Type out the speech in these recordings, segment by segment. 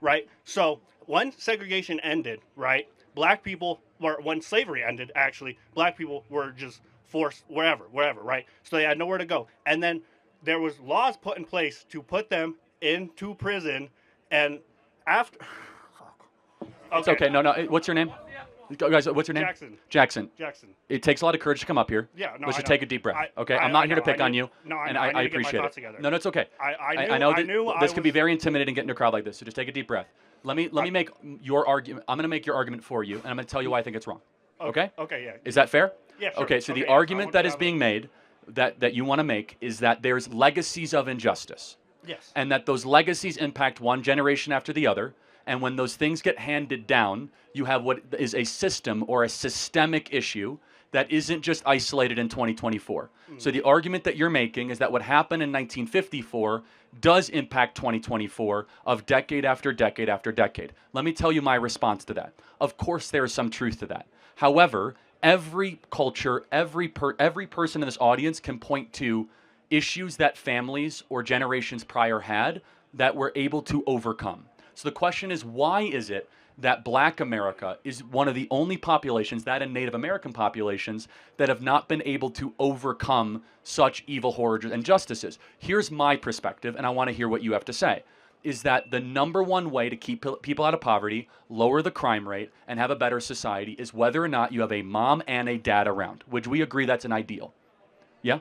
right? So when segregation ended, right, black people, or when slavery ended, actually, black people were just forced wherever, right? So they had nowhere to go. And then there was laws put in place to put them into prison. And after, It's okay, okay. No, no. What's your name? Guys, what's your name? Jackson, Jackson. Jackson. It takes a lot of courage to come up here. Yeah, no, Let's I just know. take a deep breath. I, Okay, I'm I not here to know. pick on you, No, I and know. I I need to get my appreciate it. thoughts together. No, no, it's okay. I know I that knew I this can be was. very intimidating getting in a crowd like this. So just take a deep breath. Let me make your argument. I'm going to make your argument for you, and I'm going to tell you why I think it's wrong. Okay? Okay, yeah. Is that fair? Yeah, sure. Okay. So the Okay, yes, I argument want to that is have being made, that you want to make, is that there's legacies of injustice, yes. and that those legacies impact one generation after the other. And when those things get handed down, you have what is a system or a systemic issue that isn't just isolated in 2024. So the argument that you're making is that what happened in 1954 does impact 2024 of decade after decade after decade. Let me tell you my response to that. Of course, there is some truth to that. However, every culture, every person in this audience can point to issues that families or generations prior had that we're able to overcome. So the question is, why is it that Black America is one of the only populations, that and Native American populations, that have not been able to overcome such evil, horrors, and injustices? Here's my perspective, and I want to hear what you have to say. Is that the number one way to keep people out of poverty, lower the crime rate, and have a better society is whether or not you have a mom and a dad around? Would we agree that's an ideal? Yeah?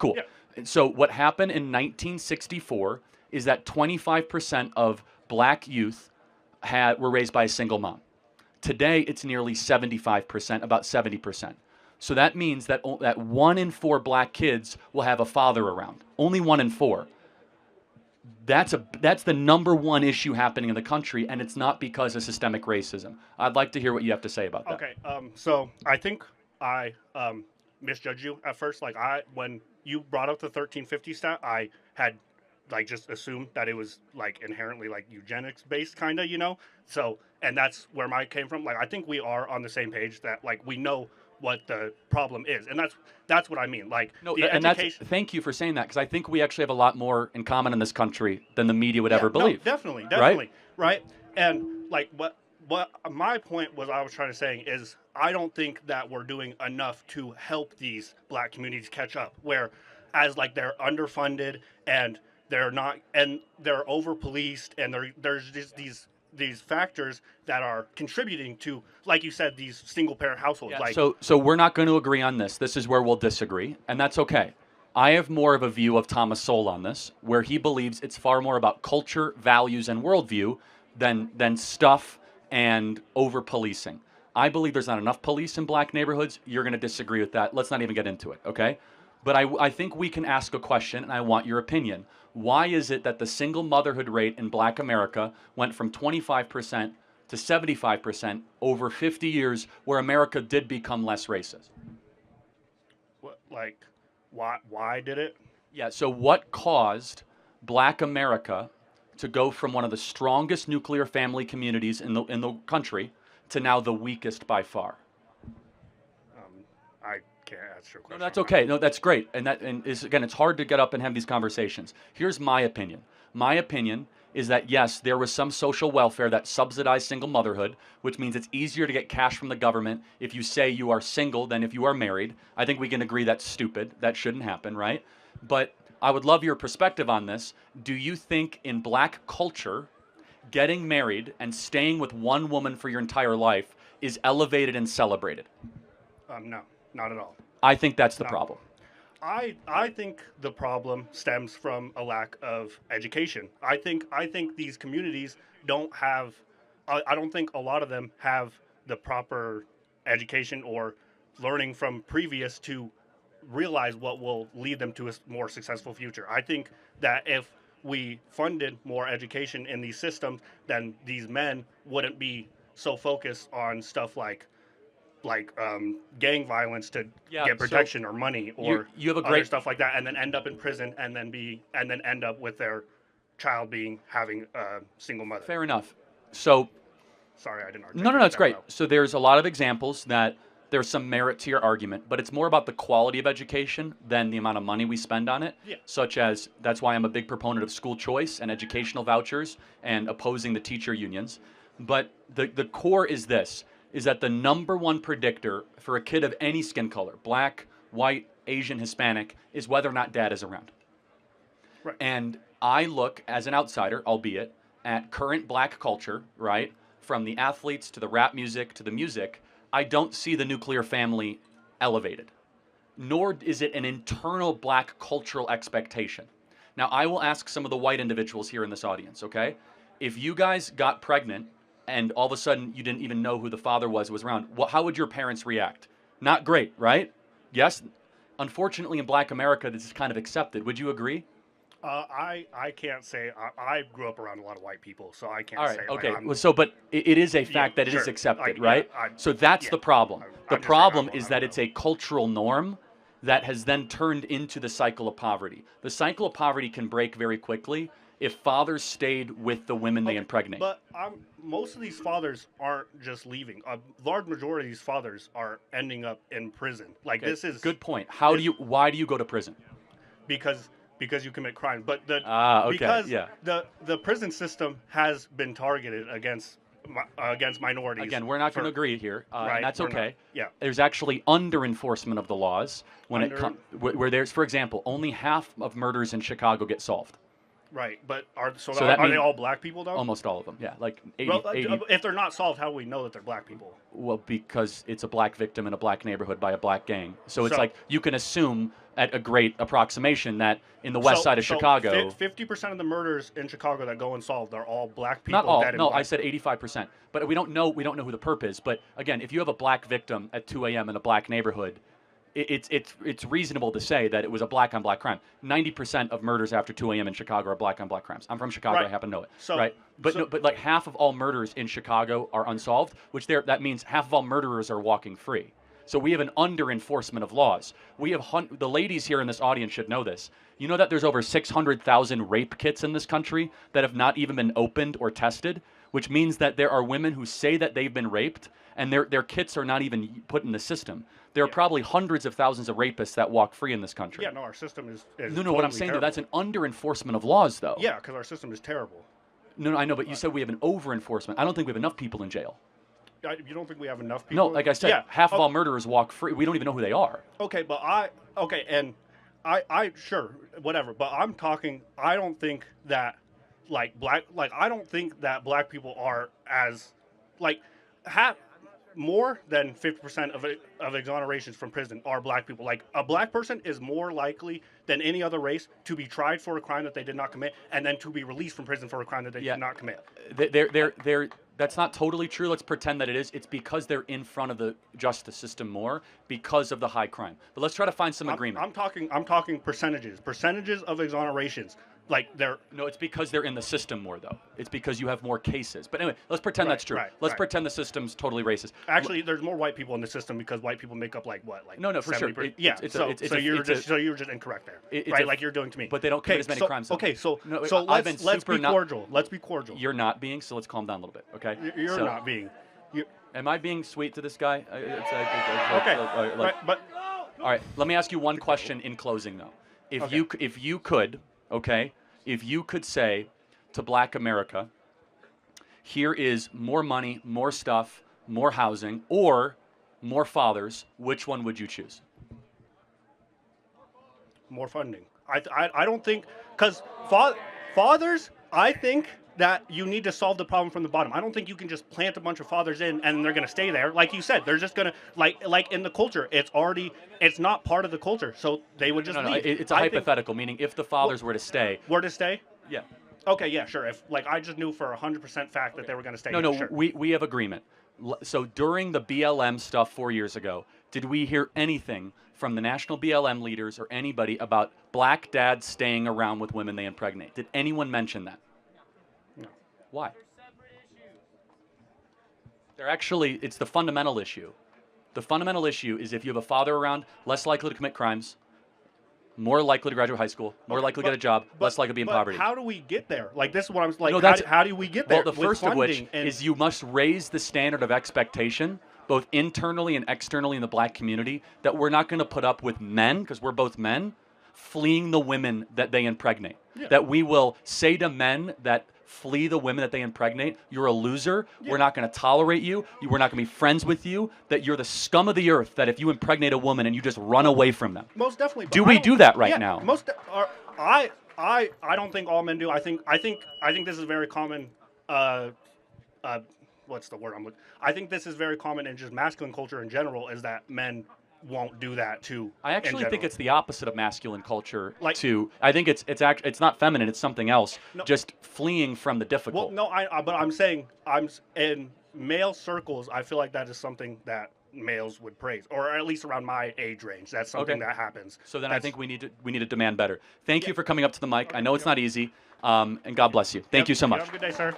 Cool. Yeah. So what happened in 1964 is that 25% of black youth were raised by a single mom. Today, it's nearly 75%, about 70%. So that means that 1 in 4 black kids will have a father around. Only 1 in 4. That's the number one issue happening in the country, and it's not because of systemic racism. I'd like to hear what you have to say about that. Okay. So I think I misjudged you at first. Like when you brought up the 1350 stat, I had like just assumed that it was like inherently like eugenics based, kind of, So, and that's where mine came from. Like I think we are on the same page that like we know what the problem is, and that's what I mean. Like No, the and that's education. thank you for saying that, because I think we actually have a lot more in common in this country than the media would Yeah, ever no, believe. definitely, Right? definitely, right? And like what my point was, I was trying to say is, I don't think that we're doing enough to help these black communities catch up. Where, as like they're underfunded and they're not, and they're over policed, and there's just these factors that are contributing to, like you said, these single parent households. Yeah. Like, So we're not going to agree on this. This is where we'll disagree, and that's okay. I have more of a view of Thomas Sowell on this, where he believes it's far more about culture, values, and worldview than stuff and over policing. I believe there's not enough police in black neighborhoods. You're going to disagree with that. Let's not even get into it, okay? But I think we can ask a question, and I want your opinion. Why is it that the single motherhood rate in black America went from 25% to 75% over 50 years, where America did become less racist? like, why did it? Yeah, so what caused black America to go from one of the strongest nuclear family communities in the country to now the weakest by far? I can't answer your No, question. that's okay. No, that's great. And is, again, it's hard to get up and have these conversations. Here's my opinion. My opinion is that yes, there was some social welfare that subsidized single motherhood, which means it's easier to get cash from the government if you say you are single than if you are married. I think we can agree that's stupid. That shouldn't happen, right? But I would love your perspective on this. Do you think in black culture, getting married and staying with one woman for your entire life is elevated and celebrated? No, not at all. I think that's the No. problem. I think the problem stems from a lack of education. I think these communities don't have. I don't think a lot of them have the proper education or learning from previous to realize what will lead them to a more successful future. I think that if we funded more education in these systems, then these men wouldn't be so focused on stuff like gang violence to Yeah, get so protection or money or you have a other great stuff like that, and then end up in prison and then end up with their child being having a single mother. fair enough. So Sorry, I didn't no, articulate it's that great. well. So there's a lot of examples that there's some merit to your argument, but it's more about the quality of education than the amount of money we spend on it. Yeah. Such as, that's why I'm a big proponent of school choice and educational vouchers and opposing the teacher unions. But the core is this, is that the number one predictor for a kid of any skin color, black, white, Asian, Hispanic, is whether or not dad is around. Right. And I look, as an outsider, albeit, at current black culture, right? From the athletes to the rap music to the music, I don't see the nuclear family elevated. Nor is it an internal black cultural expectation. Now, I will ask some of the white individuals here in this audience, okay? If you guys got pregnant and all of a sudden you didn't even know who the father was around, how would your parents react? Not great, right? Yes? Unfortunately, in black America, this is kind of accepted. Would you agree? I can't say. I grew up around a lot of white people, so I can't All right, say. okay. Like, well, so, but it is a fact that it is sure. accepted, Yeah, right? so that's the problem. The I'm just problem saying, is that it's a cultural norm that has then turned into the cycle of poverty. The cycle of poverty can break very quickly if fathers stayed with the women they impregnate. But most of these fathers aren't just leaving. A large majority of these fathers are ending up in prison. Like Okay, this is good point. Why do you go to prison? because you commit crimes. But Okay, because yeah. the prison system has been targeted against minorities. Again, we're not going to agree here, right, and that's we're not. okay. Yeah. There's actually under enforcement of the laws when it Under- comes where there's, for example, only half of murders in Chicago get solved. Right, but are that they mean- all black people though? Almost all of them, yeah, like 80. Well, 80 if they're not solved, how do we know that they're black people? Well, because it's a black victim in a black neighborhood by a black gang. So it's So- like you can assume at a great approximation that in the west side of Chicago, 50% of the murders in Chicago that go unsolved are all black people. not all. Dead in No, black. I said 85%. But we don't know who the perp is. But again, if you have a black victim at 2 a.m. in a black neighborhood, it's reasonable to say that it was a black on black crime. 90% of murders after 2 a.m. in Chicago are black on black crimes. I'm from Chicago. Right. I happen to know it. So- right. But so- no, but like half of all murders in Chicago are unsolved, that means half of all murderers are walking free. So we have an under enforcement of laws. We have the ladies here in this audience should know this. You know that there's over 600,000 rape kits in this country that have not even been opened or tested, which means that there are women who say that they've been raped and their kits are not even put in the system. There are probably hundreds of thousands of rapists that walk free in this country. Yeah, no, our system is No, totally what I'm saying though, terrible. that's an under enforcement of laws though. Yeah, because our system is terrible. No, I know, but you said we have an over enforcement. I don't think we have enough people in jail. You don't think we have enough people? No, like I said, Yeah. half of all murderers walk free. We don't even know who they are. Okay, but I sure, whatever. But I'm talking. I don't think that I don't think that black people are as more than 50% of exonerations from prison are black people. Like a black person is more likely than any other race to be tried for a crime that they did not commit, and then to be released from prison for a crime that they did not commit. That's not totally true. Let's pretend that it is. It's because they're in front of the justice system more because of the high crime. But let's try to find some agreement. I'm talking percentages of exonerations. Like they're No, it's because they're in the system more, though. It's because you have more cases. But anyway, let's pretend that's true. Let's pretend the system's totally racist. Actually, there's more white people in the system because white people make up No, for sure. 70%. So you're just incorrect there, right? Like you're doing to me. But they don't commit as many crimes. Okay, so I've been let's be super cordial. Let's be cordial. You're not being, so let's calm down a little bit, okay? You're not being. Am I being sweet to this guy? Okay, right, but all right. Let me ask you one question in closing, though. If you could say to Black America, here is more money, more stuff, more housing, or more fathers, which one would you choose? more funding. I don't think because fathers. I think that you need to solve the problem from the bottom. I don't think you can just plant a bunch of fathers in and they're going to stay there. Like you said, they're just going to like in the culture. It's not part of the culture, so they would just leave. It's a hypothetical, meaning if the fathers were to stay. Were to stay? Yeah. Okay, yeah, sure. If I just knew for 100% fact that they were going to stay. No, sure. we have agreement. So during the BLM stuff 4 years ago, did we hear anything from the national BLM leaders or anybody about black dads staying around with women they impregnate? Did anyone mention that? No. Why? It's the fundamental issue. The fundamental issue is if you have a father around, less likely to commit crimes, more likely to graduate high school, more likely to get a job, less likely to be in poverty. How do we get there? Like, this is what I'm like. No, how do we get there? Well, the first of which is you must raise the standard of expectation both internally and externally in the black community, that we're not going to put up with men, because we're both men, fleeing the women that they impregnate. Yeah. That we will say to men that flee the women that they impregnate, you're a loser, we're not going to tolerate you, we're not going to be friends with you, that you're the scum of the earth, that if you impregnate a woman and you just run away from them. Most definitely. Do we do that right now? I don't think all men do. I think this is very common. What's the word I'm looking? I think this is very common in just masculine culture in general. Is that men won't do that too? I actually think it's the opposite of masculine culture. Like, too. I think it's not feminine. It's something else. No, just fleeing from the difficult. well, no, but I'm saying in male circles. I feel like that is something that males would praise, or at least around my age range. That's something that happens. So then I think we need to demand better. Thank you for coming up to the mic. I know it's not easy, and God bless you. Thank you so much. Have a good day, sir.